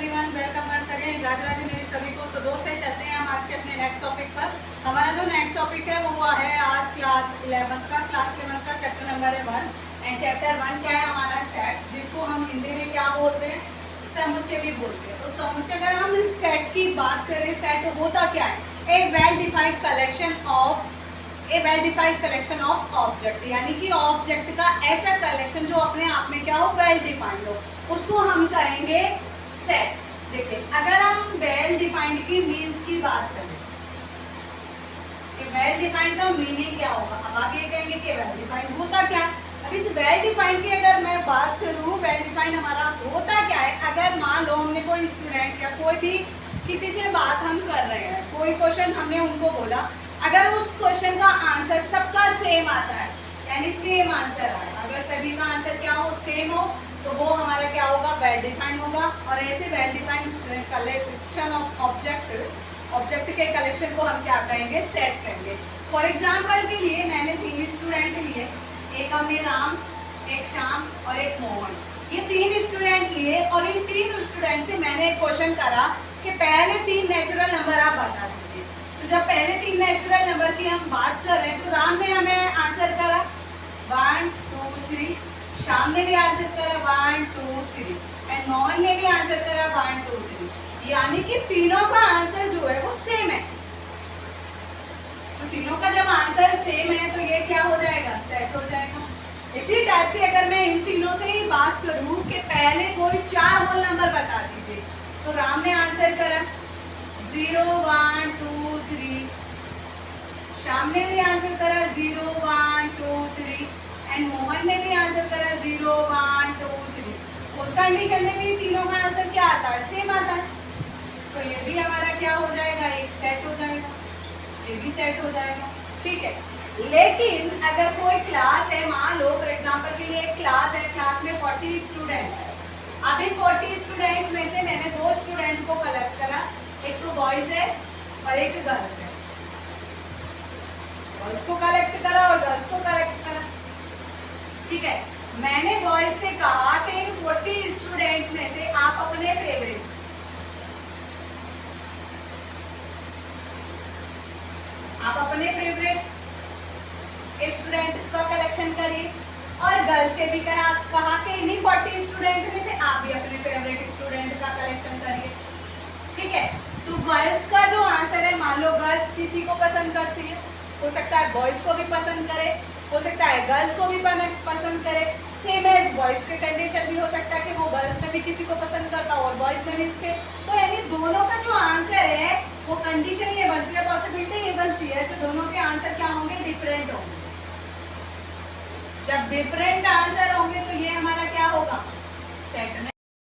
Everyone, welcome once again. Radhe Radhe मेरे सभी को। तो दोस्तों चलते हैं हम आज के अपने नेक्स्ट टॉपिक पर। हमारा जो नेक्स्ट टॉपिक है वो हुआ है आज क्लास 11 का चैप्टर नंबर है 1 एंड चैप्टर 1 क्या है हमारा सेट्स, जिसको हम हिंदी में क्या बोलते हैं, समुच्चय भी बोलते हैं। तो समुच्चय, अगर हम सेट की बात करें, सेट होता क्या है, a well defined collection of object, यानी कि ऑब्जेक्ट का ऐसा कलेक्शन जो अपने आप में क्या हो, वेल डिफाइंड हो, उसको हम कहेंगे सेट। देखिए, अगर हम वेल डिफाइंड की मीन्स की बात करें, वेल डिफाइंड का मीनिंग क्या होगा, अब आगे कहेंगे कि वेल डिफाइंड होता क्या। अब इस वेल डिफाइंड की अगर मैं बात करूं, वेल डिफाइंड हमारा होता क्या है, अगर मान लो हमने कोई स्टूडेंट या कोई भी किसी से बात हम कर रहे हैं, कोई क्वेश्चन हमने उनको बोला, अगर उस क्वेश्चन का आंसर सबका सेम आता है, यानी सेम आंसर आए, अगर सभी का आंसर क्या हो, सेम हो, तो वो हमारा क्या होगा, वेल डिफाइंड होगा। और ऐसे well defined collection of object के कलेक्शन को हम क्या कहेंगे, सेट कहेंगे। फॉर एग्जाम्पल के लिए मैंने 3 स्टूडेंट लिए, एक हमने राम, एक श्याम और एक मोहन, ये 3 स्टूडेंट लिए और इन 3 स्टूडेंट से मैंने एक क्वेश्चन करा कि पहले 3 नेचुरल नंबर आप बता दीजिए। तो जब पहले 3 नेचुरल नंबर की हम बात कर रहे हैं, तो राम ने हमें आंसर करा 1 2 3, श्याम ने भी आंसर करा 1 2 3 एंड मोहन ने भी आंसर करा 1 2 3, यानी कि तीनों का आंसर जो है वो सेम है। तो तीनों का जब आंसर सेम है तो ये क्या हो जाएगा, सेट हो जाएगा। इसी टाइप से अगर मैं इन तीनों से ही बात करूं कि पहले कोई 4 होल नंबर बता दीजिए, तो राम ने आंसर करा 0 1 2 3, श्याम ने भी आंसर करा 0 1 2 3 एंड मोहन ने भी आंसर करा 0 1 2 3। उस कंडीशन में भी तीनों का आंसर क्या आता है, सेम आता है। तो ये भी हमारा क्या हो जाएगा, एक सेट हो जाएगा, ये भी सेट हो जाएगा, ठीक है। लेकिन अगर कोई क्लास है, मान लो फॉर एग्जांपल के लिए एक क्लास है, क्लास में 40 स्टूडेंट है। अब इन 40 स्टूडेंट्स में से मैंने 2 स्टूडेंट को कलेक्ट करा, एक तो बॉयज है और एक गर्ल्स है। बॉयज को कलेक्ट करा और गर्ल्स को कलेक्ट करा, ठीक है। मैंने बॉयज से कहा कि इन 40 स्टूडेंट्स में से आप अपने फेवरेट स्टूडेंट का कलेक्शन करिए, और गर्ल्स से भी कहा कि इन्हीं 40 स्टूडेंट में से आप भी अपने फेवरेट स्टूडेंट का कलेक्शन करिए, ठीक है। तो गर्ल्स का जो आंसर है, मान लो गर्ल्स किसी को पसंद करती है, हो सकता है बॉयज को भी पसंद करे, हो सकता है गर्ल्स को भी पसंद करे, सेम एज बॉयज के कंडीशन भी हो सकता है कि वो गर्ल्स में भी किसी को पसंद करता हो और बॉयज में भी उसके। तो यानी दोनों का जो आंसर है वो कंडीशन ये बनती है, पॉसिबिलिटी ये बनती है, तो दोनों के आंसर क्या होंगे, डिफरेंट होंगे। जब डिफरेंट आंसर होंगे तो ये हमारा क्या होगा, सेट में